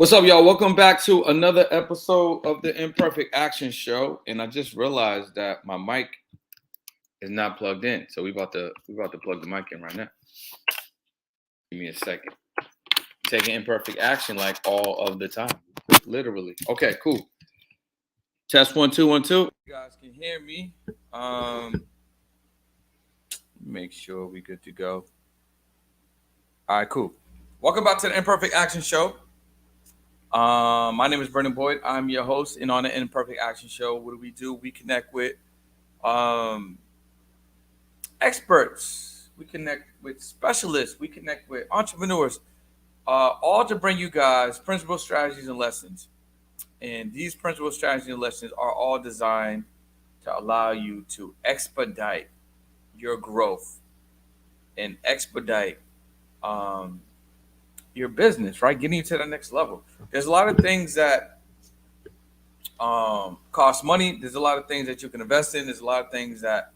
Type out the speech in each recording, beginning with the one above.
What's up, y'all? Welcome back to another episode of the Imperfect Action Show. And I just realized that my mic is not plugged in, so we about to plug the mic in right now. Give me a second. Taking imperfect action like all of the time, literally. Okay, cool. Test 1 2 1 2. You guys can hear me. Make sure we good to go. All right, cool. Welcome back to the Imperfect Action Show. My name is Brendan Boyd. I'm your host, and on the Imperfect Action Show, what do? We connect with experts. We connect with specialists. We connect with entrepreneurs, all to bring you guys principles, strategies, and lessons. And these principles, strategies, and lessons are all designed to allow you to expedite your growth and expedite your business, right? Getting you to the next level. There's a lot of things that cost money. There's a lot of things that you can invest in. There's a lot of things that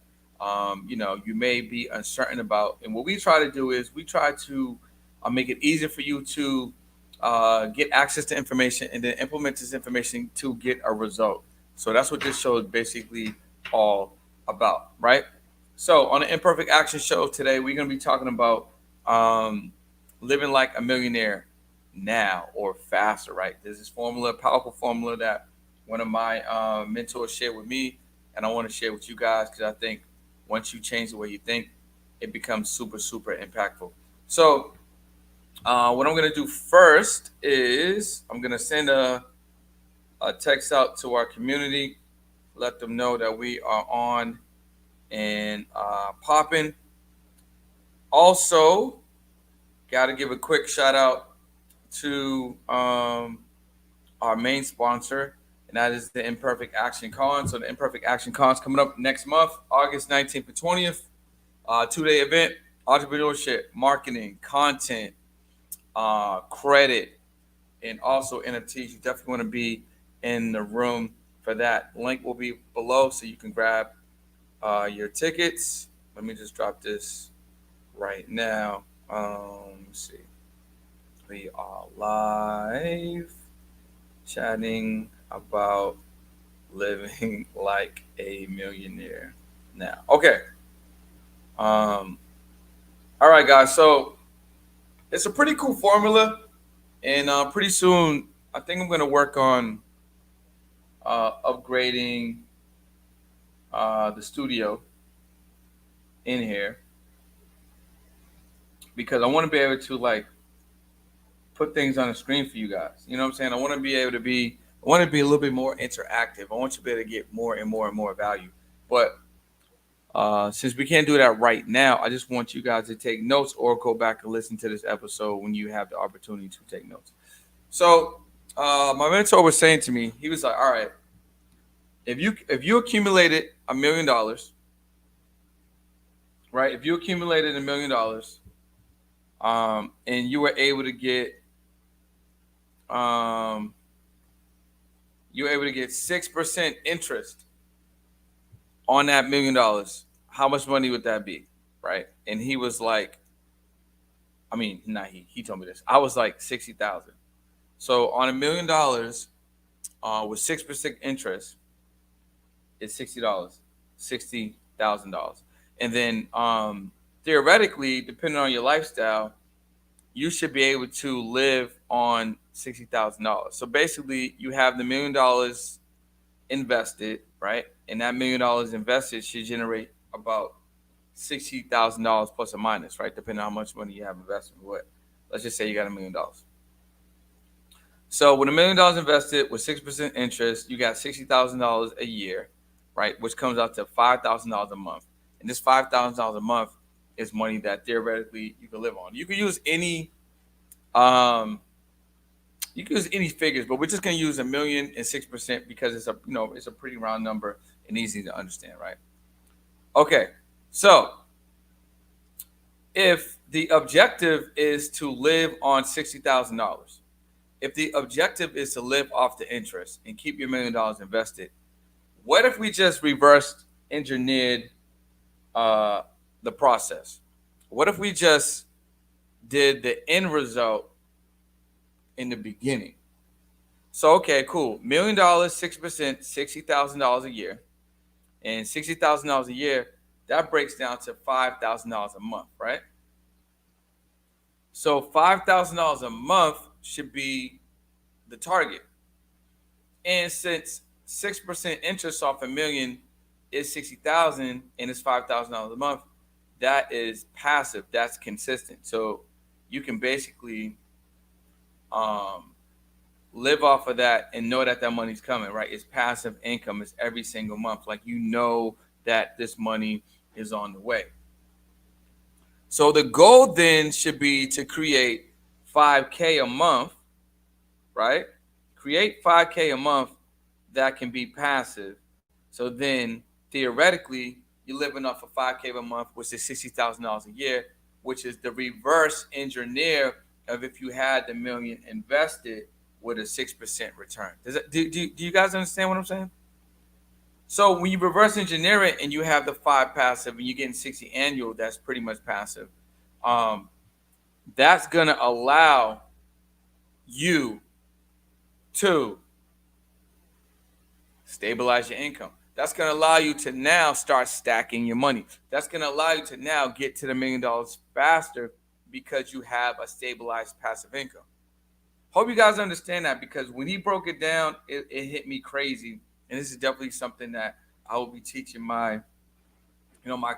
you may be uncertain about. And what we try to do is we try to make it easier for you to get access to information and then implement this information to get a result. So that's what this show is basically all about, right? So on the Imperfect Action Show today, we're going to be talking about living like a millionaire now or faster, right? There's this formula, powerful formula that one of my mentors shared with me, and I want to share with you guys because I think once you change the way you think, it becomes super, super impactful. So what I'm going to do first is I'm going to send a text out to our community, let them know that we are on and popping. Also, got to give a quick shout out to our main sponsor, and that is the Imperfect Action Con. So the Imperfect Action Con is coming up next month, August 19th and 20th. 2-day event, entrepreneurship, marketing, content, credit, and also NFTs. You definitely want to be in the room for that. Link will be below so you can grab your tickets. Let me just drop this right now. Let's see. We are live chatting about living like a millionaire now. Okay. All right, guys. So it's a pretty cool formula, and pretty soon I think I'm going to work on upgrading the studio in here because I want to be able to like put things on the screen for you guys. You know what I'm saying? I want to be able to be. I want to be a little bit more interactive. I want you to be able to get more and more and more value. But since we can't do that right now, I just want you guys to take notes or go back and listen to this episode when you have the opportunity to take notes. So my mentor was saying to me, he was like, "All right, if you accumulated $1 million, right? If you accumulated $1 million, and you were able to get um, 6% interest on that $1 million, how much money would that be?" Right? And he was like, I mean, not he told me this. I was like 60,000. So on $1 million, with 6% interest, it's $60, $60,000. And then theoretically, depending on your lifestyle, you should be able to live on $60,000. So basically, you have the $1 million invested, right? And that $1 million invested should generate about $60,000 plus or minus, right? Depending on how much money you have invested. What? Let's just say you got $1 million. So with $1 million invested with 6% interest, you got $60,000 a year, right? Which comes out to $5,000 a month. And this $5,000 a month is money that theoretically you can live on. You can use any figures, but we're just gonna use $1 million and 6% because it's a pretty round number and easy to understand, right? Okay, so if the objective is to live on $60,000, if the objective is to live off the interest and keep your $1 million invested, what if we just reverse engineered the process? What if we just did the end result in the beginning, So okay, cool. $1 million, 6%, $60,000 a year, and $60,000 a year. That breaks down to $5,000 a month, right? So $5,000 a month should be the target. And since 6% interest off a million is 60,000 and it's $5,000 a month, that is passive. That's consistent. So you can basically um, live off of that and know that that money's coming, right? It's passive income. It's every single month. Like you know that this money is on the way. So the goal then should be to create 5K a month, right? Create 5K a month that can be passive. So then theoretically, you're living off of 5K a month, which is $60,000 a year, which is the reverse engineer of if you had the million invested with a 6% return. Do you guys understand what I'm saying? So when you reverse engineer it and you have the 5 passive and you're getting 60 annual, that's pretty much passive. Um, that's gonna allow you to stabilize your income. That's going to allow you to now start stacking your money. That's going to allow you to now get to the $1 million faster because you have a stabilized passive income. Hope you guys understand that, because when he broke it down, it hit me crazy. And this is definitely something that I will be teaching my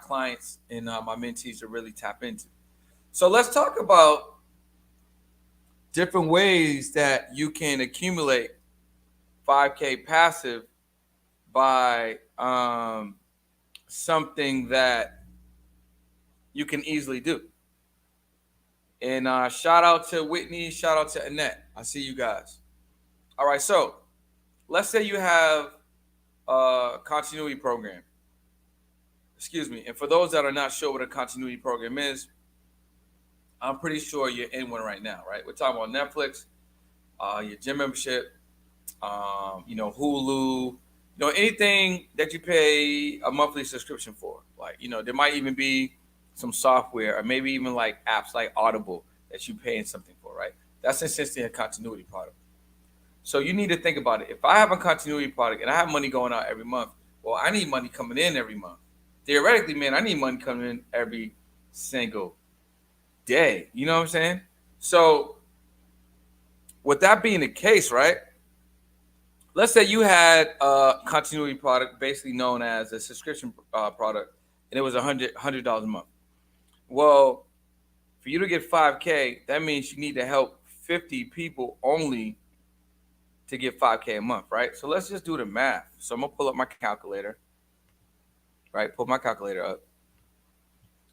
clients and my mentees to really tap into. So let's talk about different ways that you can accumulate 5K passive by something that you can easily do. And shout out to Whitney, shout out to Annette. I see you guys. All right, so let's say you have a continuity program. Excuse me. And for those that are not sure what a continuity program is, I'm pretty sure you're in one right now, right? We're talking about Netflix, your gym membership, Hulu, anything that you pay a monthly subscription for. Like, there might even be some software or maybe even like apps like Audible that you paying something for, right? That's essentially a continuity product. So you need to think about it. If I have a continuity product and I have money going out every month, well, I need money coming in every month. Theoretically, man, I need money coming in every single day. You know what I'm saying? So with that being the case, right? Let's say you had a continuity product basically known as a subscription product, and it was $100 a month. Well, for you to get 5K, that means you need to help 50 people only to get 5K a month, right? So let's just do the math. So I'm gonna pull up my calculator, right? Pull my calculator up.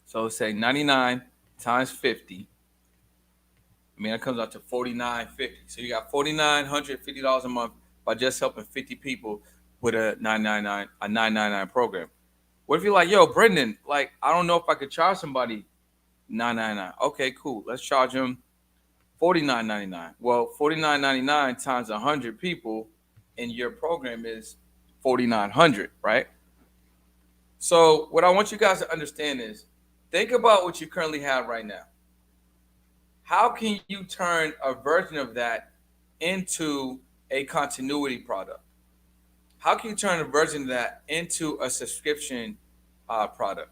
So say 99 times 50. It comes out to $49.50. So you got $4,950 a month by just helping 50 people with a 999 program. What if you're like, yo, Brendan, like, I don't know if I could charge somebody $999. Okay, cool. Let's charge them $49.99. Well, $49.99 times 100 people in your program is 4,900, right? So what I want you guys to understand is, think about what you currently have right now. How can you turn a version of that into a continuity product? How can you turn a version of that into a subscription product?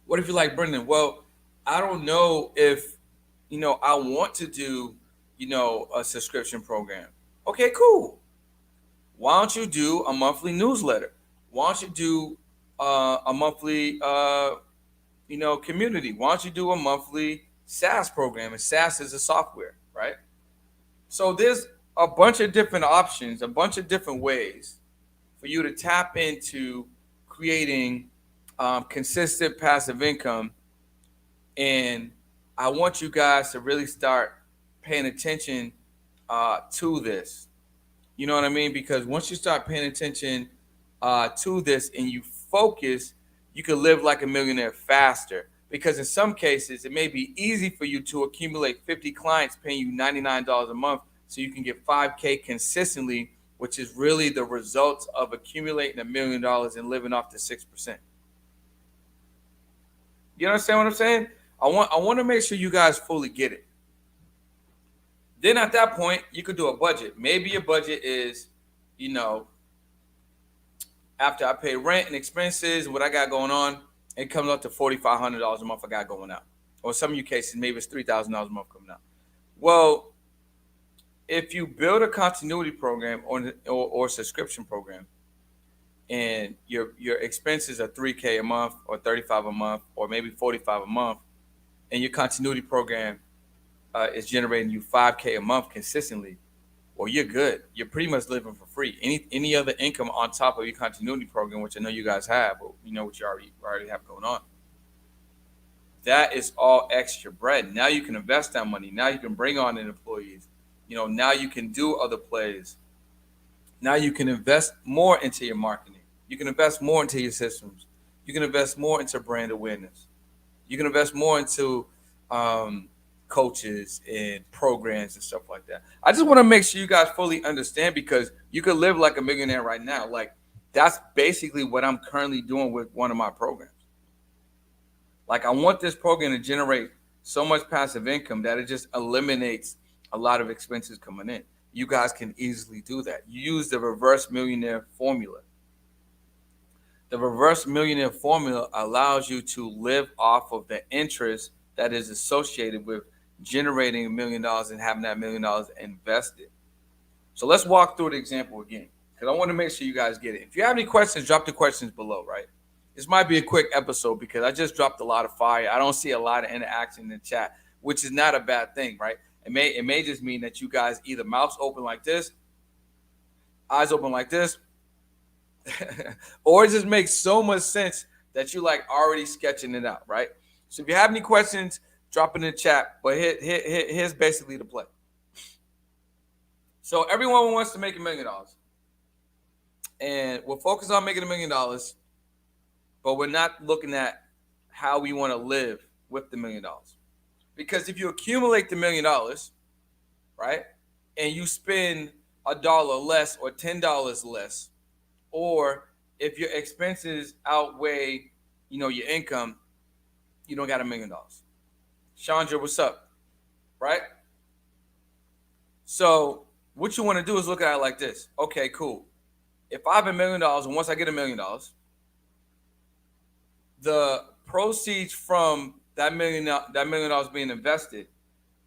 What if you're like, Brendan, well, I don't know if, I want to do, a subscription program. Okay, cool. Why don't you do a monthly newsletter? Why don't you do a monthly, community? Why don't you do a monthly SaaS program? And SaaS is a software, right? So there's a bunch of different options, a bunch of different ways for you to tap into creating consistent passive income. And I want you guys to really start paying attention to this. You know what I mean? Because once you start paying attention to this and you focus, you can live like a millionaire faster. Because in some cases, it may be easy for you to accumulate 50 clients paying you $99 a month so you can get 5K consistently, which is really the results of accumulating $1 million and living off the 6%. You understand what I'm saying? I want to make sure you guys fully get it. Then at that point, you could do a budget. Maybe your budget is, you know, after I pay rent and expenses, what I got going on, it comes up to $4,500 a month I got going out. Or some of you cases, maybe it's $3,000 a month coming out. Well, if you build a continuity program or subscription program, and your expenses are 3K a month or 35 a month or maybe 45 a month, and your continuity program is generating you 5K a month consistently, well, you're good. You're pretty much living for free. Any other income on top of your continuity program, which I know you guys have, but you know what you already have going on. That is all extra bread. Now you can invest that money. Now you can bring on in employees. You know, now you can do other plays. Now you can invest more into your marketing. You can invest more into your systems. You can invest more into brand awareness. You can invest more into coaches and programs and stuff like that. I just want to make sure you guys fully understand, because you could live like a millionaire right now. Like, that's basically what I'm currently doing with one of my programs. Like, I want this program to generate so much passive income that it just eliminates a lot of expenses coming in. You guys can easily do that. You use the reverse millionaire formula. The reverse millionaire formula allows you to live off of the interest that is associated with generating $1,000,000 and having that $1,000,000 invested. So let's walk through the example again, because I want to make sure you guys get it. If you have any questions, drop the questions below, right? This might be a quick episode because I just dropped a lot of fire. I don't see a lot of interaction in the chat, which is not a bad thing, right? It may just mean that you guys either mouths open like this, eyes open like this, or it just makes so much sense that you like already sketching it out, right? So if you have any questions, drop it in the chat. But here's basically the play. So everyone wants to make $1 million, and we're focused on making $1 million, but we're not looking at how we want to live with the $1 million. Because if you accumulate the $1 million, right, and you spend $1 less or $10 less, or if your expenses outweigh, your income, you don't got $1 million. Chandra, what's up? Right? So what you want to do is look at it like this. Okay, cool. If I have $1 million, and once I get $1 million, the proceeds from that $1 million being invested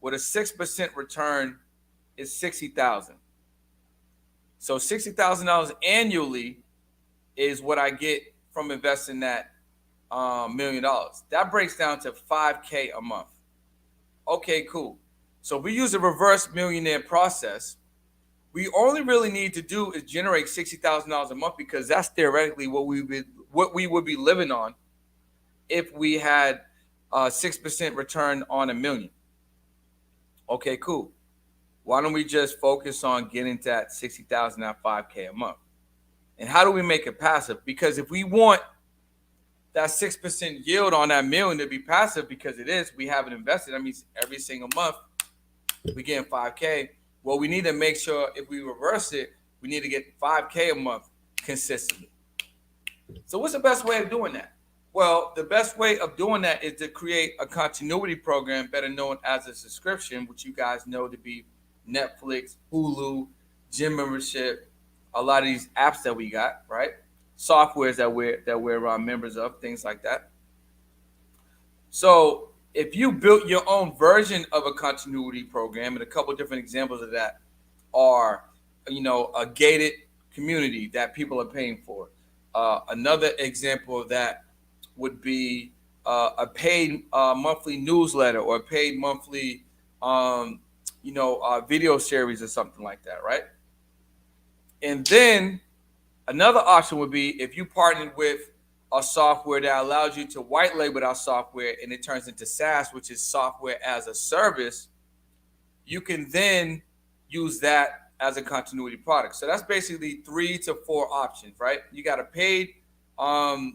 with a 6% return is $60,000. So $60,000 annually is what I get from investing that $1 million. That breaks down to $5K a month. Okay, cool. So if we use a reverse millionaire process, we only really need to do is generate $60,000 a month, because that's theoretically what we would be living on if we had a 6% return on $1 million. Okay, cool. Why don't we just focus on getting that 60,000 at 5K a month? And how do we make it passive? Because if we want that 6% yield on that $1 million to be passive, because it is, we have it invested. That means every single month we get 5K. Well, we need to make sure if we reverse it, we need to get 5K a month consistently. So what's the best way of doing that? Well, the best way of doing that is to create a continuity program, better known as a subscription, which you guys know to be Netflix, Hulu, gym membership, a lot of these apps that we got, right? Softwares that we're members of, things like that. So if you built your own version of a continuity program, and a couple of different examples of that are, a gated community that people are paying for. Another example of that would be a paid monthly newsletter, or a paid monthly, video series or something like that, right? And then another option would be if you partnered with a software that allows you to white label our software, and it turns into SaaS, which is software as a service. You can then use that as a continuity product. So that's basically 3 to 4 options, right? You got a paid, a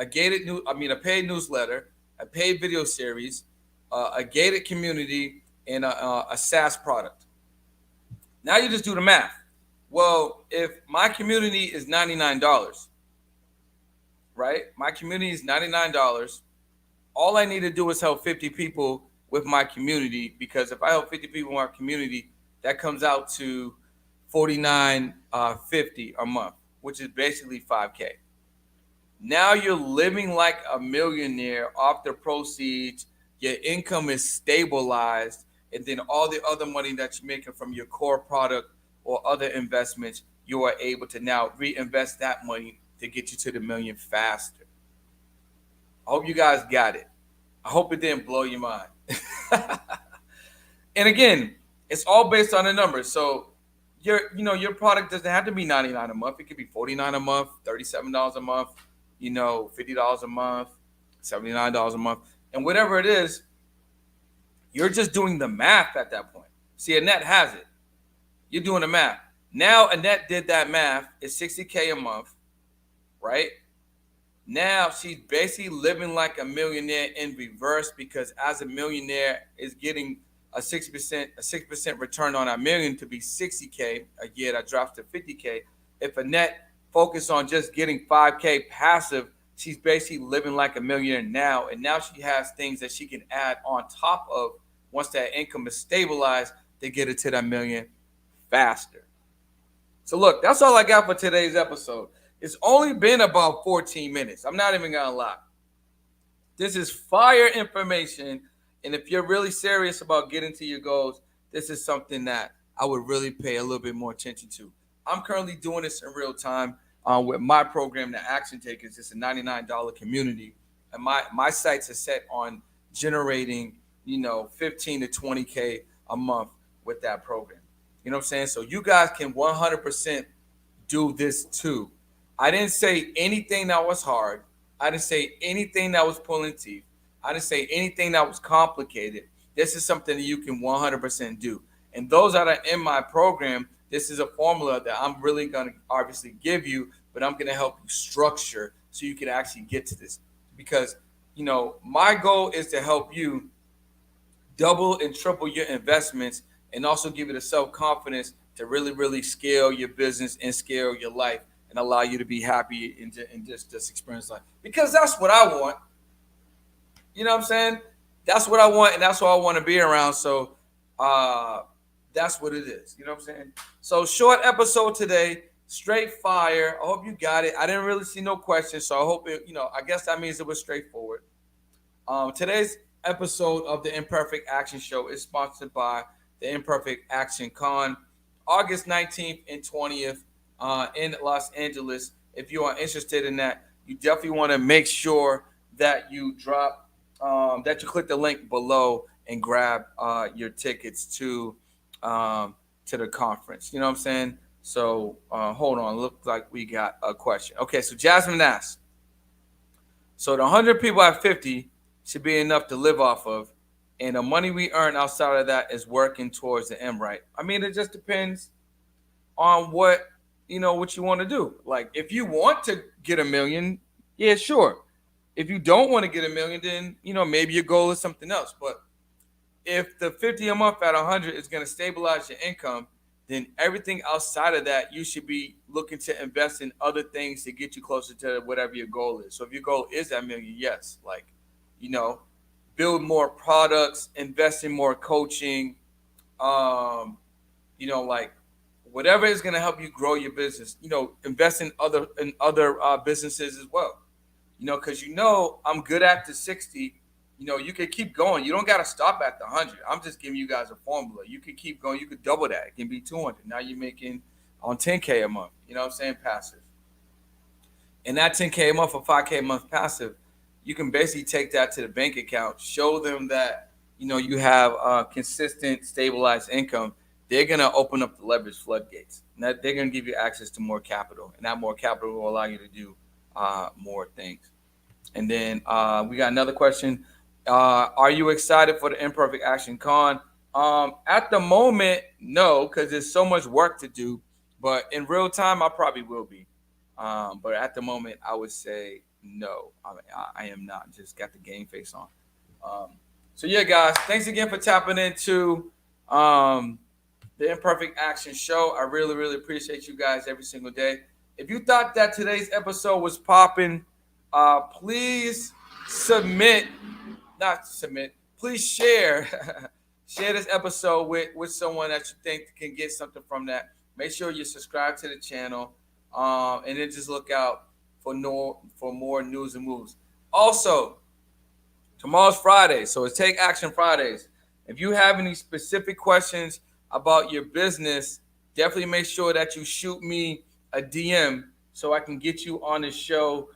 paid newsletter, a paid video series, a gated community, and a SaaS product. Now you just do the math. Well, if my community is $99, right? My community is $99. All I need to do is help 50 people with my community, because if I help 50 people in my community, That comes out to 49.50 a month, which is basically 5K. Now you're living like a millionaire off the proceeds. Your income is stabilized, and then all the other money that you're making from your core product or other investments, you are able to now reinvest that money to get you to the million faster. I hope you guys got it. I hope it didn't blow your mind. And again, it's all based on the numbers. So your product doesn't have to be 99 a month. It could be 49 a month, $37 a month, $50 a month, $79 a month. And whatever it is, you're just doing the math at that point. See, Annette has it. You're doing the math. Now Annette did that math. It's 60K a month, right? Now she's basically living like a millionaire in reverse, because as a millionaire is getting a 6% return on a million to be 60K a year, that drops to 50K. If Annette focused on just getting 5K passive, she's basically living like a millionaire now, and now she has things that she can add on top of once that income is stabilized to get it to that million faster. So look, that's all I got for today's episode. It's only been about 14 minutes. I'm not even gonna lie. This is fire information. And if you're really serious about getting to your goals, this is something that I would really pay a little bit more attention to. I'm currently doing this in real time with my program, the Action Takers. It's a $99 community. And my sights are set on generating, 15 to 20K a month with that program. You know what I'm saying? So you guys can 100% do this too. I didn't say anything that was hard. I didn't say anything that was pulling teeth. I didn't say anything that was complicated. This is something that you can 100% do. And those that are in my program, this is a formula that I'm really going to obviously give you, but I'm going to help you structure so you can actually get to this. Because, my goal is to help you double and triple your investments and also give you the self-confidence to really, really scale your business and scale your life and allow you to be happy and just experience life. Because that's what I want. You know what I'm saying? That's what I want, and that's what I want to be around. So that's what it is. You know what I'm saying? So short episode today, straight fire. I hope you got it. I didn't really see no questions, so I hope it, I guess that means it was straightforward. Today's episode of the Imperfect Action Show is sponsored by the Imperfect Action Con, August 19th and 20th in Los Angeles. If you are interested in that, you definitely want to make sure that you that you click the link below and grab your tickets to the conference. You know what I'm saying? So hold on. Looks like we got a question. Okay, so Jasmine asked, so the 100 people at 50 should be enough to live off of, and the money we earn outside of that is working towards the end, right? I mean, it just depends on what you want to do. Like, if you want to get a million, yeah, sure. If you don't want to get a million, then maybe your goal is something else. But if the 50 a month at 100 is going to stabilize your income, then everything outside of that, you should be looking to invest in other things to get you closer to whatever your goal is. So if your goal is that million, yes, like, build more products, invest in more coaching, like whatever is going to help you grow your business. Invest in other businesses as well. Because I'm good at the 60. You can keep going. You don't got to stop at the 100. I'm just giving you guys a formula. You can keep going. You could double that. It can be 200. Now you're making on 10K a month. You know what I'm saying? Passive. And that 10K a month or 5K a month passive, you can basically take that to the bank account, show them that, you have consistent, stabilized income. They're going to open up the leverage floodgates. And that they're going to give you access to more capital. And that more capital will allow you to do more things. And then we got another question. Are you excited for the Imperfect Action Con? At the moment, no, because there's so much work to do. But in real time, I probably will be. But at the moment, I would say no. I am not. Just got the game face on. So yeah, guys, thanks again for tapping into the Imperfect Action Show. I really, really appreciate you guys every single day. If you thought that today's episode was popping, please please share Share this episode with someone that you think can get something from that. Make sure you subscribe to the channel, and then just look out for more news and moves. Also, tomorrow's Friday, so it's Take Action Fridays. If you have any specific questions about your business, definitely make sure that you shoot me a DM so I can get you on the show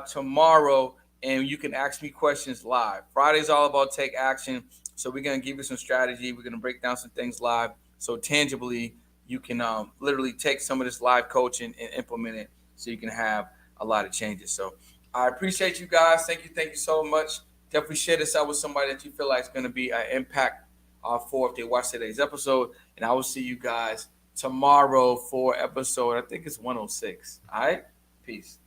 tomorrow and you can ask me questions live. Friday's all about take action, so we're gonna give you some strategy. We're gonna break down some things live, so tangibly you can literally take some of this live coaching and implement it, so you can have a lot of changes. So I appreciate you guys. Thank you so much. Definitely share this out with somebody that you feel like is going to be an impact for if they watch today's episode. And I will see you guys tomorrow for episode, I think it's 106. All right? Peace.